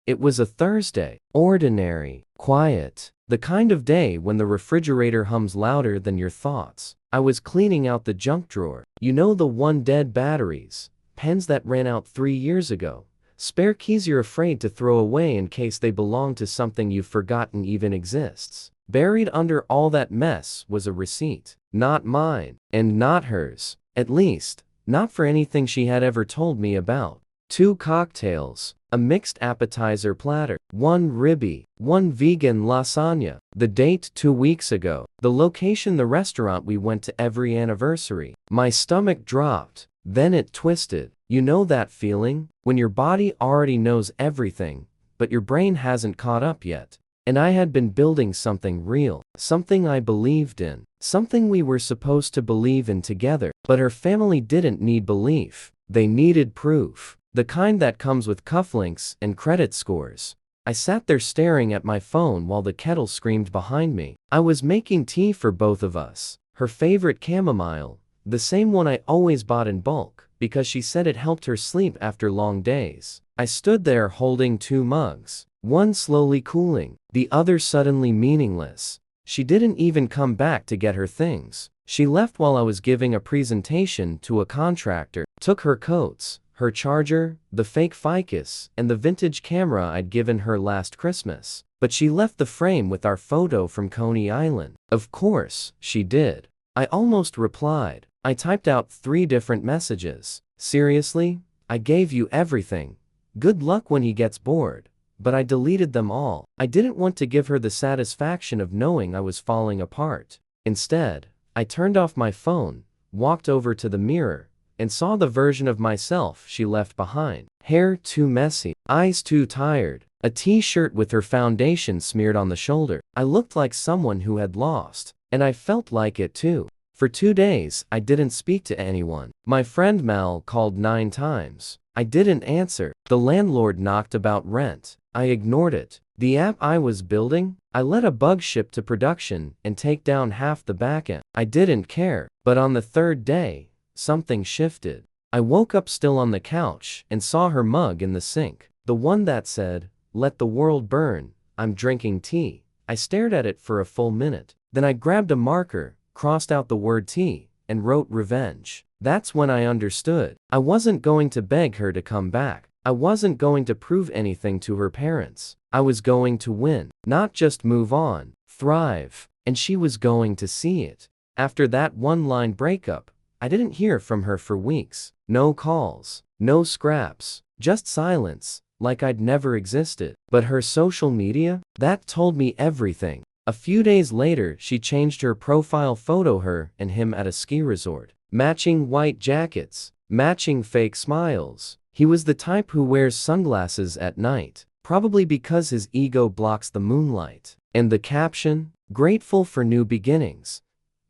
It was a Thursday. Ordinary. Quiet. The kind of day when the refrigerator hums louder than your thoughts. I was cleaning out the junk drawer. You know, the one dead batteries, pens that ran out 3 years ago, spare keys you're afraid to throw away in case they belong to something you've forgotten even exists. Buried under all that mess was a receipt. Not mine, and not hers. At least, not for anything she had ever told me about. 2 cocktails, a mixed appetizer platter, 1 ribby, 1 vegan lasagna. The date 2 weeks ago. The location the restaurant we went to every anniversary. My stomach dropped, then it twisted. You know that feeling? When your body already knows everything, but your brain hasn't caught up yet. And I had been building something real, something I believed in, something we were supposed to believe in together. But her family didn't need belief. They needed proof. The kind that comes with cufflinks and credit scores. I sat there staring at my phone while the kettle screamed behind me. I was making tea for both of us. Her favorite chamomile, the same one I always bought in bulk, because she said it helped her sleep after long days. I stood there holding 2 mugs, one slowly cooling, the other suddenly meaningless. She didn't even come back to get her things. She left while I was giving a presentation to a contractor, took her coats, her charger, the fake ficus, and the vintage camera I'd given her last Christmas. But she left the frame with our photo from Coney Island. Of course, she did. I almost replied. I typed out 3 different messages. Seriously? I gave you everything. Good luck when he gets bored. But I deleted them all. I didn't want to give her the satisfaction of knowing I was falling apart. Instead, I turned off my phone, walked over to the mirror, and saw the version of myself she left behind. Hair too messy, eyes too tired, a t-shirt with her foundation smeared on the shoulder. I looked like someone who had lost, and I felt like it too. For 2 days, I didn't speak to anyone. My friend Mel called 9 times. I didn't answer. The landlord knocked about rent. I ignored it. The app I was building, I let a bug ship to production and take down half the backend. I didn't care. But on the 3rd day, something shifted. I woke up still on the couch and saw her mug in the sink. The one that said, "Let the world burn, I'm drinking tea." I stared at it for a full minute. Then I grabbed a marker, crossed out the word tea, and wrote revenge. That's when I understood. I wasn't going to beg her to come back. I wasn't going to prove anything to her parents. I was going to win, not just move on, thrive. And she was going to see it. After that one-line breakup, I didn't hear from her for weeks. No calls, no scraps, just silence, like I'd never existed. But her social media, that told me everything. A few days later, she changed her profile photo, her and him at a ski resort. Matching white jackets, matching fake smiles. He was the type who wears sunglasses at night, probably because his ego blocks the moonlight. And the caption, "Grateful for new beginnings."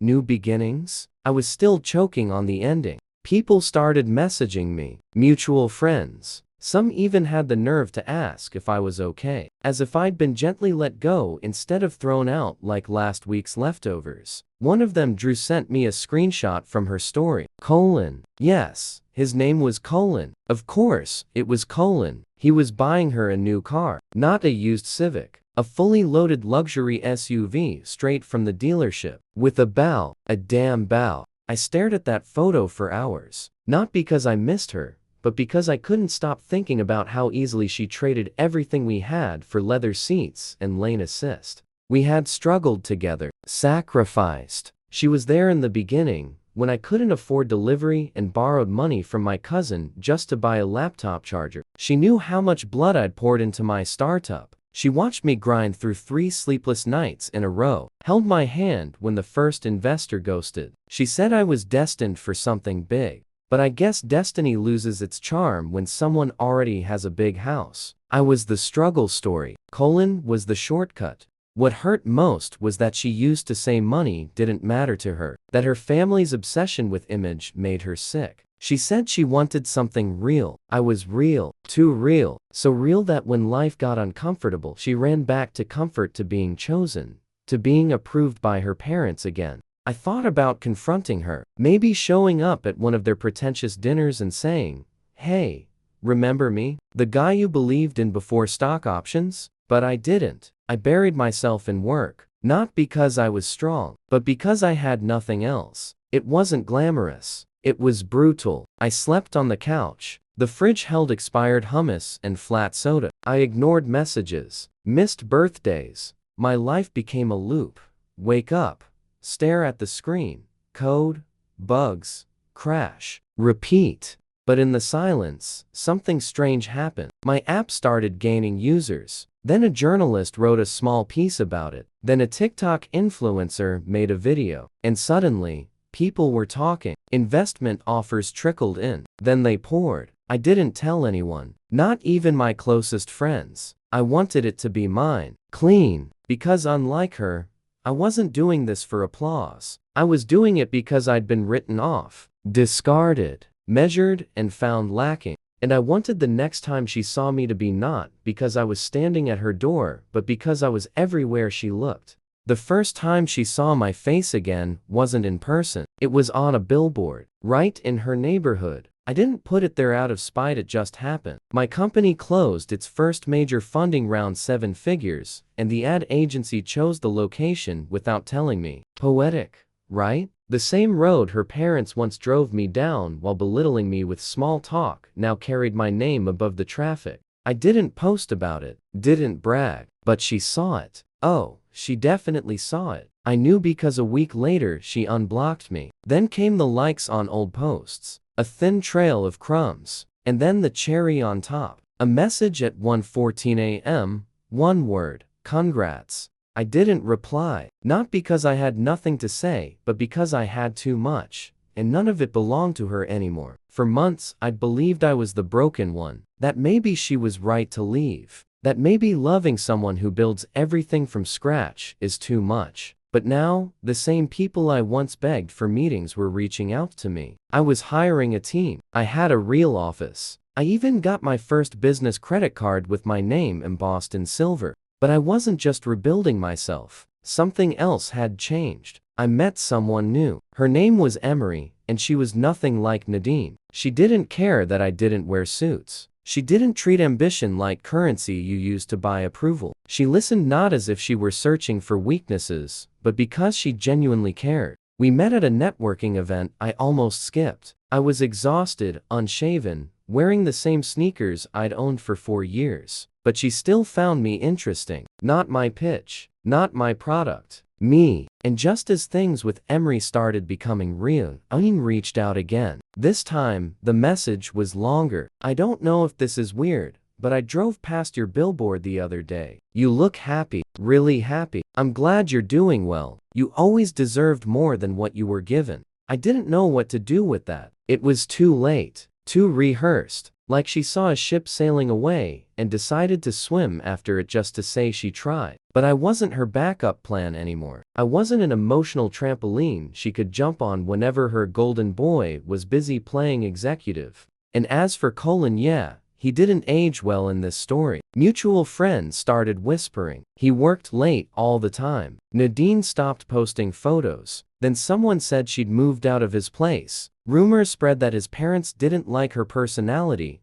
New beginnings? I was still choking on the ending. People started messaging me, mutual friends. Some even had the nerve to ask if I was okay, as if I'd been gently let go instead of thrown out like last week's leftovers. One of them, Drew, sent me a screenshot from her story. Colin. Yes, his name was Colin. Of course, it was Colin. He was buying her a new car, not a used Civic. A fully loaded luxury SUV straight from the dealership. With a bow, a damn bow. I stared at that photo for hours. Not because I missed her, but because I couldn't stop thinking about how easily she traded everything we had for leather seats and lane assist. We had struggled together, sacrificed. She was there in the beginning, when I couldn't afford delivery and borrowed money from my cousin just to buy a laptop charger. She knew how much blood I'd poured into my startup. She watched me grind through 3 sleepless nights in a row, held my hand when the first investor ghosted. She said I was destined for something big. But I guess destiny loses its charm when someone already has a big house. I was the struggle story. Colin was the shortcut. What hurt most was that she used to say money didn't matter to her, that her family's obsession with image made her sick. She said she wanted something real. I was real, too real, so real that when life got uncomfortable, she ran back to comfort, to being chosen, to being approved by her parents again. I thought about confronting her, maybe showing up at one of their pretentious dinners and saying, "Hey, remember me? The guy you believed in before stock options? But I didn't. I buried myself in work. Not because I was strong, but because I had nothing else. It wasn't glamorous. It was brutal. I slept on the couch. The fridge held expired hummus and flat soda. I ignored messages, missed birthdays. My life became a loop. Wake up, stare at the screen, code, bugs, crash, repeat. But in the silence, something strange happened. My app started gaining users. Then a journalist wrote a small piece about it. Then a TikTok influencer made a video. And suddenly, people were talking. Investment offers trickled in. Then they poured. I didn't tell anyone, not even my closest friends. I wanted it to be mine, clean, because unlike her, I wasn't doing this for applause. I was doing it because I'd been written off, discarded, measured, and found lacking. And I wanted the next time she saw me to be not because I was standing at her door, but because I was everywhere she looked. The first time she saw my face again wasn't in person. It was on a billboard, right in her neighborhood. I didn't put it there out of spite, it just happened. My company closed its first major funding round, 7 figures, and the ad agency chose the location without telling me. Poetic, right? The same road her parents once drove me down while belittling me with small talk now carried my name above the traffic. I didn't post about it, didn't brag, but she saw it. Oh, she definitely saw it. I knew because a week later she unblocked me. Then came the likes on old posts. A thin trail of crumbs. And then the cherry on top. A message at 1:14 a.m., one word, congrats. I didn't reply, not because I had nothing to say, but because I had too much, and none of it belonged to her anymore. For months, I'd believed I was the broken one, that maybe she was right to leave, that maybe loving someone who builds everything from scratch is too much. But now, the same people I once begged for meetings were reaching out to me. I was hiring a team. I had a real office. I even got my first business credit card with my name embossed in silver. But I wasn't just rebuilding myself. Something else had changed. I met someone new. Her name was Emery, and she was nothing like Nadine. She didn't care that I didn't wear suits. She didn't treat ambition like currency you use to buy approval. She listened not as if she were searching for weaknesses, but because she genuinely cared. We met at a networking event I almost skipped. I was exhausted, unshaven, wearing the same sneakers I'd owned for 4 years. But she still found me interesting. Not my pitch, not my product, me. And just as things with Emery started becoming real, Aline reached out again. This time, the message was longer. I don't know if this is weird, but I drove past your billboard the other day. You look happy, really happy. I'm glad you're doing well. You always deserved more than what you were given. I didn't know what to do with that. It was too late, too rehearsed. Like she saw a ship sailing away and decided to swim after it just to say she tried. But I wasn't her backup plan anymore. I wasn't an emotional trampoline she could jump on whenever her golden boy was busy playing executive. And as for Colin, yeah, he didn't age well in this story. Mutual friends started whispering. He worked late all the time. Nadine stopped posting photos. Then someone said she'd moved out of his place. Rumors spread that his parents didn't like her personality.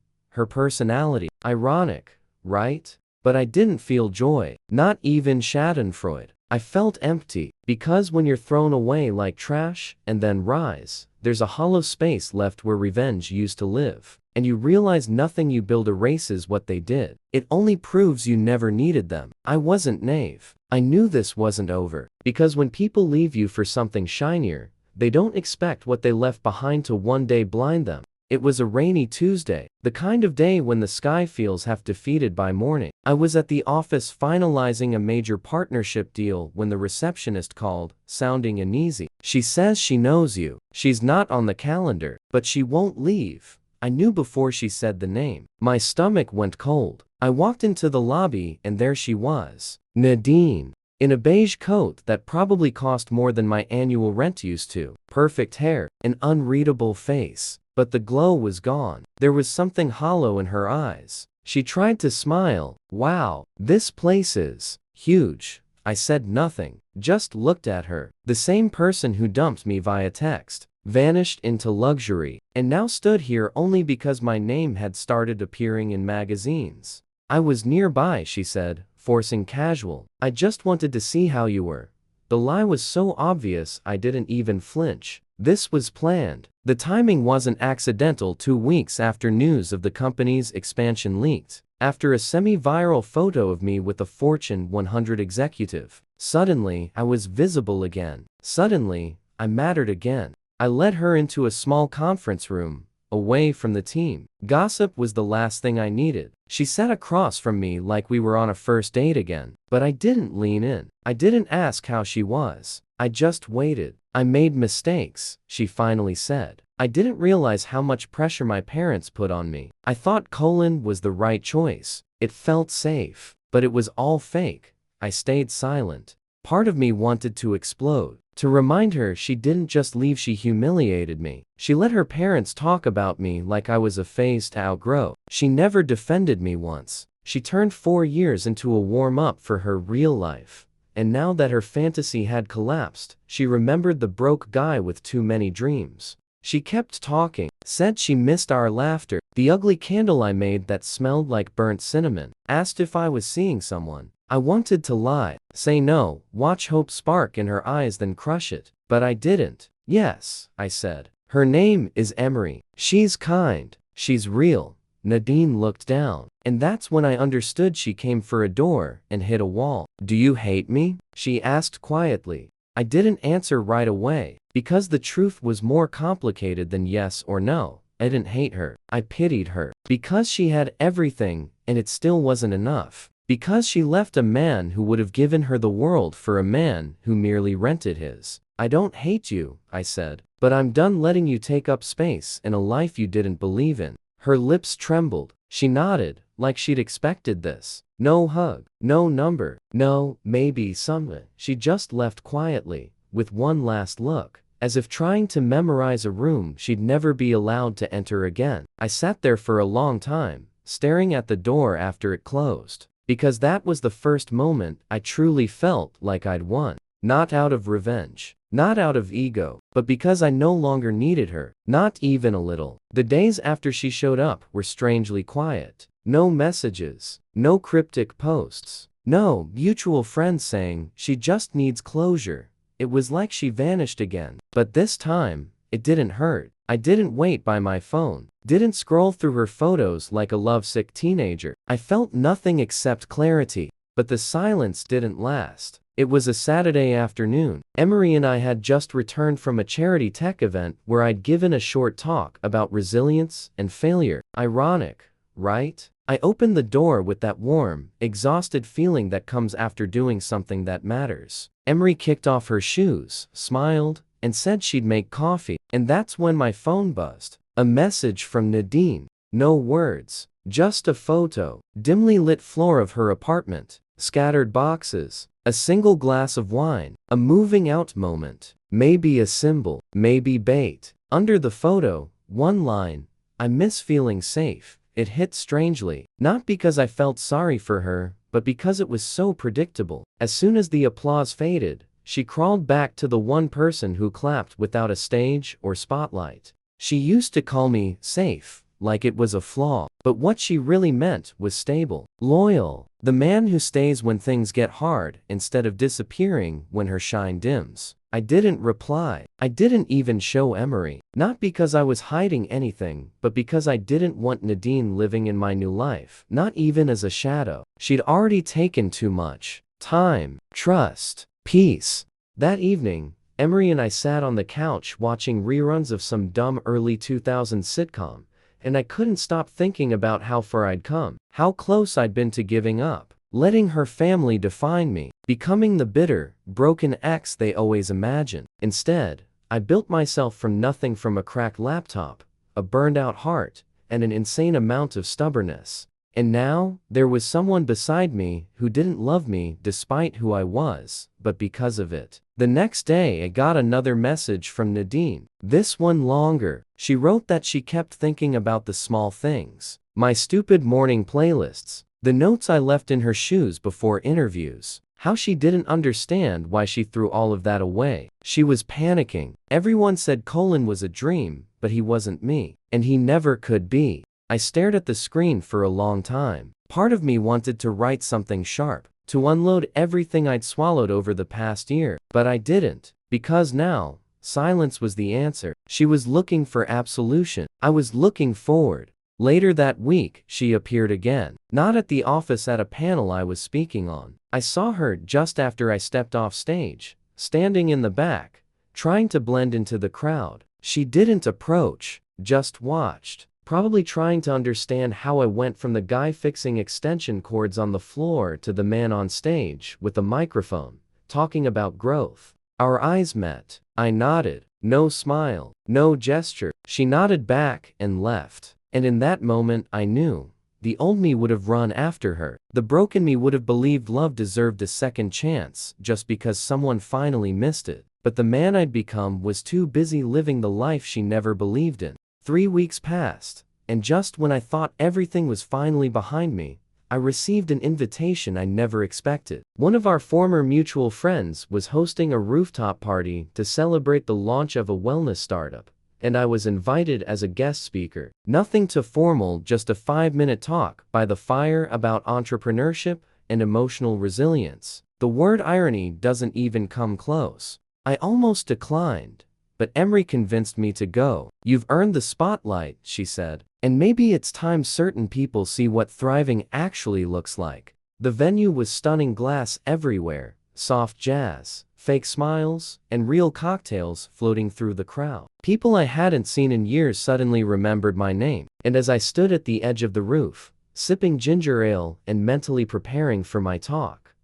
Ironic, right? But I didn't feel joy. Not even schadenfreude. I felt empty. Because when you're thrown away like trash and then rise, there's a hollow space left where revenge used to live. And you realize nothing you build erases what they did. It only proves you never needed them. I wasn't naive. I knew this wasn't over. Because when people leave you for something shinier, they don't expect what they left behind to one day blind them. It was a rainy Tuesday, the kind of day when the sky feels half defeated by morning. I was at the office finalizing a major partnership deal when the receptionist called, sounding uneasy. She says she knows you. She's not on the calendar, but she won't leave. I knew before she said the name. My stomach went cold. I walked into the lobby and there she was. Nadine. In a beige coat that probably cost more than my annual rent used to. Perfect hair, an unreadable face. But the glow was gone. There was something hollow in her eyes. She tried to smile. Wow, this place is huge. I said nothing, just looked at her. The same person who dumped me via text. vanished into luxury, and now stood here only because my name had started appearing in magazines. I was nearby, she said, forcing casual. I just wanted to see how you were. The lie was so obvious I didn't even flinch. This was planned. The timing wasn't accidental. 2 weeks after news of the company's expansion leaked, after a semi-viral photo of me with a Fortune 100 executive, suddenly I was visible again. Suddenly, I mattered again. I led her into a small conference room, away from the team. Gossip was the last thing I needed. She sat across from me like we were on a first date again. But I didn't lean in. I didn't ask how she was. I just waited. I made mistakes, she finally said. I didn't realize how much pressure my parents put on me. I thought Colin was the right choice. It felt safe. But it was all fake. I stayed silent. Part of me wanted to explode. To remind her she didn't just leave, she humiliated me. She let her parents talk about me like I was a phase to outgrow. She never defended me once. She turned 4 years into a warm-up for her real life. And now that her fantasy had collapsed, she remembered the broke guy with too many dreams. She kept talking, said she missed our laughter, the ugly candle I made that smelled like burnt cinnamon, asked if I was seeing someone. I wanted to lie, say no, watch hope spark in her eyes then crush it. But I didn't. Yes, I said. Her name is Emery. She's kind. She's real. Nadine looked down. And that's when I understood she came for a door and hit a wall. Do you hate me? She asked quietly. I didn't answer right away, because the truth was more complicated than yes or no. I didn't hate her. I pitied her. Because she had everything, and it still wasn't enough. Because she left a man who would have given her the world for a man who merely rented his. I don't hate you, I said, but I'm done letting you take up space in a life you didn't believe in. Her lips trembled. She nodded, like she'd expected this. No hug, no number, no, maybe some. She just left quietly, with one last look, as if trying to memorize a room she'd never be allowed to enter again. I sat there for a long time, staring at the door after it closed. Because that was the first moment I truly felt like I'd won. Not out of revenge, not out of ego, but because I no longer needed her, not even a little. The days after she showed up were strangely quiet. No messages, no cryptic posts, no mutual friends saying she just needs closure. It was like she vanished again. But this time, it didn't hurt. I didn't wait by my phone, didn't scroll through her photos like a lovesick teenager. I felt nothing except clarity, but the silence didn't last. It was a Saturday afternoon. Emery and I had just returned from a charity tech event where I'd given a short talk about resilience and failure. Ironic, right? I opened the door with that warm, exhausted feeling that comes after doing something that matters. Emery kicked off her shoes, smiled, and said she'd make coffee. And that's when my phone buzzed. A message from Nadine. No words, just a photo. Dimly lit floor of her apartment. Scattered boxes. A single glass of wine. A moving out moment. Maybe a symbol. Maybe bait. Under the photo, one line. I miss feeling safe. It hit strangely. Not because I felt sorry for her, but because it was so predictable. As soon as the applause faded, she crawled back to the one person who clapped without a stage or spotlight. She used to call me safe, like it was a flaw, but what she really meant was stable, loyal, the man who stays when things get hard instead of disappearing when her shine dims. I didn't reply. I didn't even show Emery. Not because I was hiding anything, but because I didn't want Nadine living in my new life, not even as a shadow. She'd already taken too much time, trust, peace. That evening, Emery and I sat on the couch watching reruns of some dumb early 2000s sitcom, and I couldn't stop thinking about how far I'd come, how close I'd been to giving up, letting her family define me, becoming the bitter, broken ex they always imagined. Instead, I built myself from nothing, from a cracked laptop, a burned-out heart, and an insane amount of stubbornness. And now, there was someone beside me who didn't love me despite who I was, but because of it. The next day I got another message from Nadine. This one longer. She wrote that she kept thinking about the small things. My stupid morning playlists. The notes I left in her shoes before interviews. How she didn't understand why she threw all of that away. She was panicking. Everyone said Colin was a dream, but he wasn't me. And he never could be. I stared at the screen for a long time. Part of me wanted to write something sharp, to unload everything I'd swallowed over the past year, but I didn't, because now, silence was the answer. She was looking for absolution. I was looking forward. Later that week, she appeared again. Not at the office at a panel I was speaking on. I saw her just after I stepped off stage, standing in the back, trying to blend into the crowd. She didn't approach, just watched, probably trying to understand how I went from the guy fixing extension cords on the floor to the man on stage with a microphone, talking about growth. Our eyes met. I nodded. No smile, no gesture. She nodded back and left. And in that moment I knew. The old me would have run after her. The broken me would have believed love deserved a second chance just because someone finally missed it. But the man I'd become was too busy living the life she never believed in. 3 weeks passed, and just when I thought everything was finally behind me, I received an invitation I never expected. One of our former mutual friends was hosting a rooftop party to celebrate the launch of a wellness startup, and I was invited as a guest speaker. Nothing too formal, just a 5-minute talk by the fire about entrepreneurship and emotional resilience. The word irony doesn't even come close. I almost declined, but Emery convinced me to go. "You've earned the spotlight," she said, "and maybe it's time certain people see what thriving actually looks like." The venue was stunning, glass everywhere, soft jazz, fake smiles, and real cocktails floating through the crowd. People I hadn't seen in years suddenly remembered my name, and as I stood at the edge of the roof, sipping ginger ale and mentally preparing for my talk,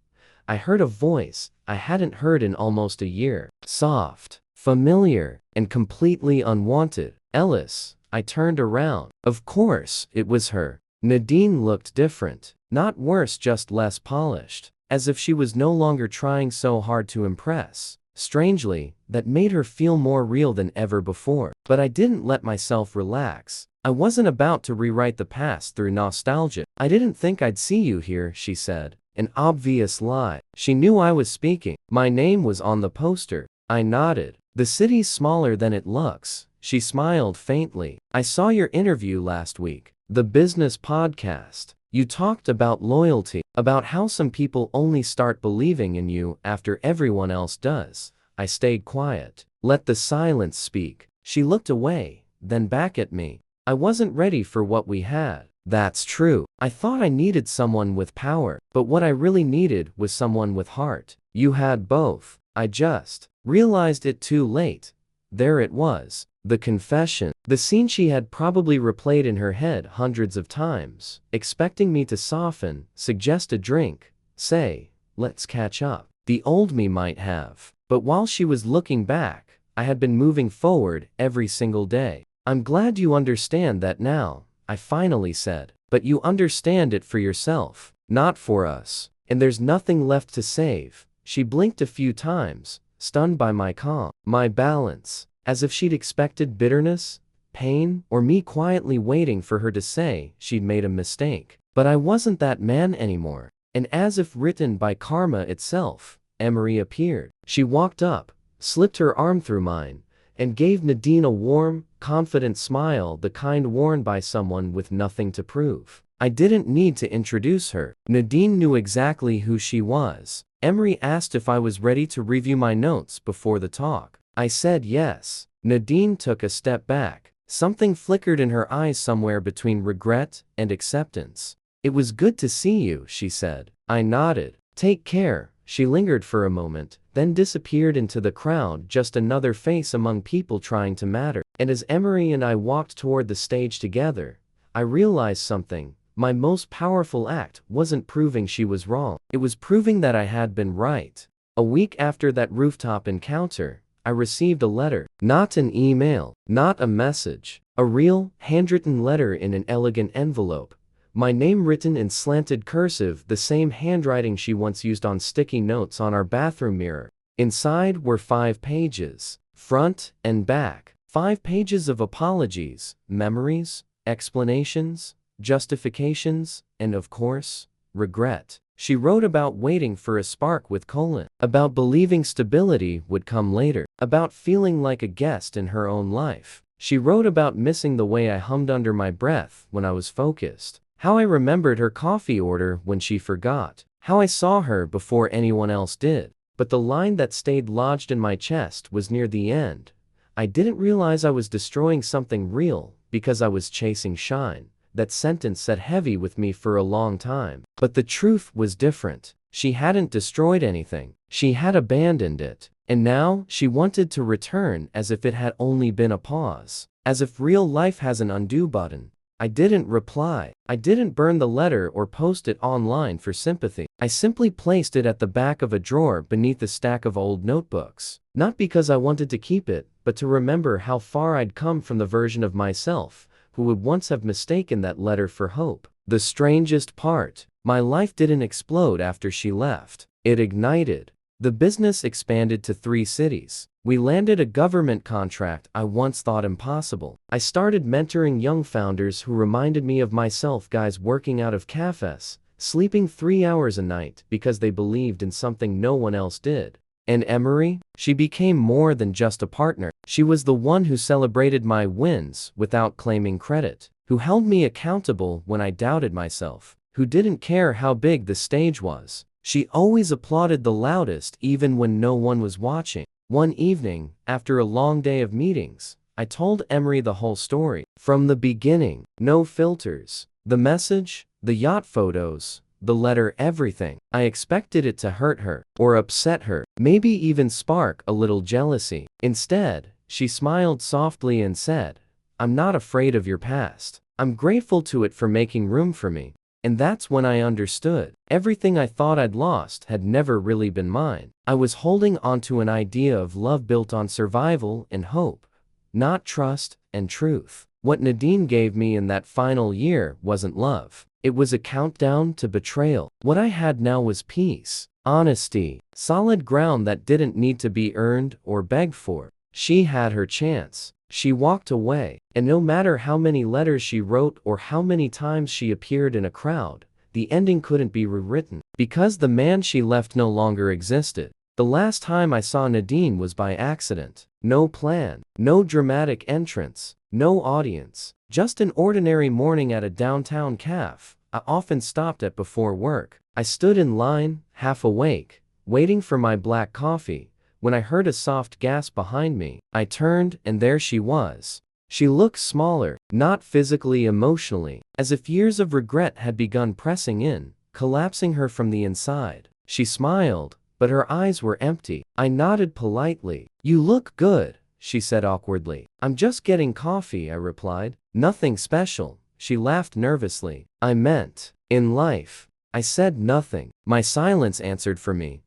I heard a voice I hadn't heard in almost a year. Soft, familiar, and completely unwanted. "Ellis." I turned around. Of course, it was her. Nadine looked different. Not worse, just less polished. As if she was no longer trying so hard to impress. Strangely, that made her feel more real than ever before. But I didn't let myself relax. I wasn't about to rewrite the past through nostalgia. "I didn't think I'd see you here," she said. An obvious lie. She knew I was speaking. My name was on the poster. I nodded. "The city's smaller than it looks." She smiled faintly. "I saw your interview last week. The business podcast. You talked about loyalty, about how some people only start believing in you after everyone else does." I stayed quiet. Let the silence speak. She looked away, then back at me. "I wasn't ready for what we had." "That's true. I thought I needed someone with power, but what I really needed was someone with heart. You had both." I just realized it too late. There it was. The confession. The scene she had probably replayed in her head hundreds of times, expecting me to soften, suggest a drink, say, "Let's catch up." The old me might have. But while she was looking back, I had been moving forward every single day. "I'm glad you understand that now," I finally said. "But you understand it for yourself, not for us. And there's nothing left to save." She blinked a few times, stunned by my calm, my balance, as if she'd expected bitterness, pain, or me quietly waiting for her to say she'd made a mistake. But I wasn't that man anymore. And as if written by karma itself, Emery appeared. She walked up, slipped her arm through mine, and gave Nadine a warm, confident smile, the kind worn by someone with nothing to prove. I didn't need to introduce her. Nadine knew exactly who she was. Emery asked if I was ready to review my notes before the talk. I said yes. Nadine took a step back. Something flickered in her eyes somewhere between regret and acceptance. "It was good to see you," she said. I nodded. "Take care." She lingered for a moment, then disappeared into the crowd, just another face among people trying to matter. And as Emery and I walked toward the stage together, I realized something. My most powerful act wasn't proving she was wrong. It was proving that I had been right. A week after that rooftop encounter, I received a letter. Not an email, not a message. A real, handwritten letter in an elegant envelope. My name written in slanted cursive, the same handwriting she once used on sticky notes on our bathroom mirror. Inside were 5 pages, front and back. 5 pages of apologies, memories, explanations, justifications, and of course, regret. She wrote about waiting for a spark with Colin, about believing stability would come later, about feeling like a guest in her own life. She wrote about missing the way I hummed under my breath when I was focused, how I remembered her coffee order when she forgot, how I saw her before anyone else did. But the line that stayed lodged in my chest was near the end. I didn't realize I was destroying something real because I was chasing shine. That sentence sat heavy with me for a long time. But the truth was different. She hadn't destroyed anything. She had abandoned it. And now she wanted to return as if it had only been a pause. As if real life has an undo button. I didn't reply. I didn't burn the letter or post it online for sympathy. I simply placed it at the back of a drawer beneath a stack of old notebooks. Not because I wanted to keep it, but to remember how far I'd come from the version of myself who would once have mistaken that letter for hope. The strangest part, my life didn't explode after she left. It ignited. The business expanded to 3 cities. We landed a government contract I once thought impossible. I started mentoring young founders who reminded me of myself, guys working out of cafes, sleeping 3 hours a night because they believed in something no one else did. And Emery? She became more than just a partner. She was the one who celebrated my wins without claiming credit, who held me accountable when I doubted myself, who didn't care how big the stage was. She always applauded the loudest even when no one was watching. One evening, after a long day of meetings, I told Emery the whole story. From the beginning, no filters. The message, the yacht photos, the letter, everything. I expected it to hurt her, or upset her, maybe even spark a little jealousy. Instead, she smiled softly and said, "I'm not afraid of your past. I'm grateful to it for making room for me." And that's when I understood. Everything I thought I'd lost had never really been mine. I was holding onto an idea of love built on survival and hope, not trust and truth. What Nadine gave me in that final year wasn't love. It was a countdown to betrayal. What I had now was peace, honesty, solid ground that didn't need to be earned or begged for. She had her chance. She walked away, and no matter how many letters she wrote or how many times she appeared in a crowd, the ending couldn't be rewritten, because the man she left no longer existed. The last time I saw Nadine was by accident. No plan, no dramatic entrance, no audience, just an ordinary morning at a downtown cafe I often stopped at before work. I stood in line, half awake, waiting for my black coffee, when I heard a soft gasp behind me. I turned, and there she was. She looked smaller, not physically, emotionally, as if years of regret had begun pressing in, collapsing her from the inside. She smiled, but her eyes were empty. I nodded politely. "You look good," she said awkwardly. "I'm just getting coffee," I replied. "Nothing special." She laughed nervously. "I meant, in life." I said nothing. My silence answered for me.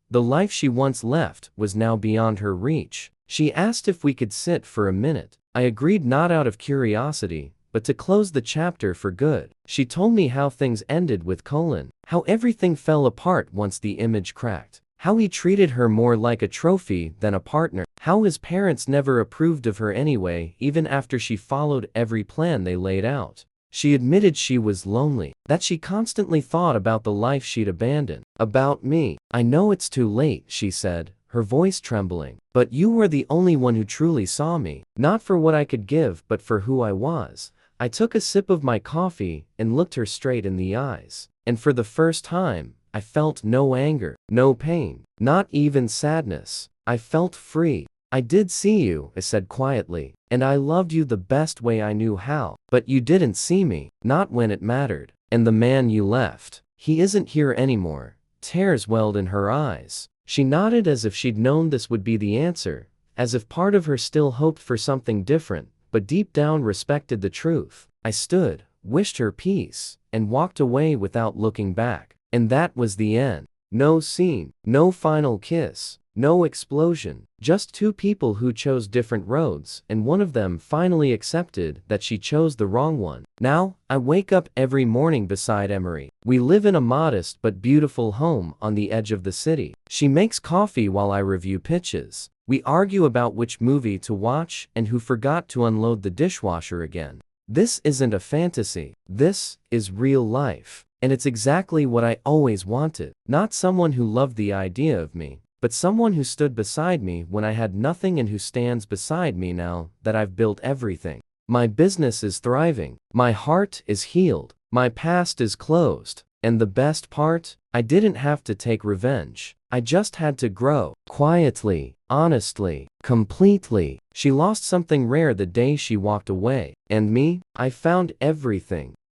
The life she once left was now beyond her reach. She asked if we could sit for a minute. I agreed, not out of curiosity, but to close the chapter for good. She told me how things ended with Colin, how everything fell apart once the image cracked, how he treated her more like a trophy than a partner, how his parents never approved of her anyway, even after she followed every plan they laid out. She admitted she was lonely, that she constantly thought about the life she'd abandoned. About me. "I know it's too late," she said, her voice trembling, "but you were the only one who truly saw me, not for what I could give but for who I was." I took a sip of my coffee and looked her straight in the eyes, and for the first time, I felt no anger, no pain, not even sadness. I felt free. "I did see you," I said quietly, "and I loved you the best way I knew how. But you didn't see me, not when it mattered. And the man you left, he isn't here anymore." Tears welled in her eyes. She nodded as if she'd known this would be the answer, as if part of her still hoped for something different, but deep down respected the truth. I stood, wished her peace, and walked away without looking back. And that was the end. No scene, no final kiss, no explosion, just 2 people who chose different roads, and one of them finally accepted that she chose the wrong one. Now, I wake up every morning beside Emery. We live in a modest but beautiful home on the edge of the city. She makes coffee while I review pitches. We argue about which movie to watch and who forgot to unload the dishwasher again. This isn't a fantasy. This is real life. And it's exactly what I always wanted. Not someone who loved the idea of me, but someone who stood beside me when I had nothing and who stands beside me now that I've built everything. My business is thriving. My heart is healed. My past is closed. And the best part? I didn't have to take revenge. I just had to grow. Quietly, honestly, completely. She lost something rare the day she walked away. And me? I found everything.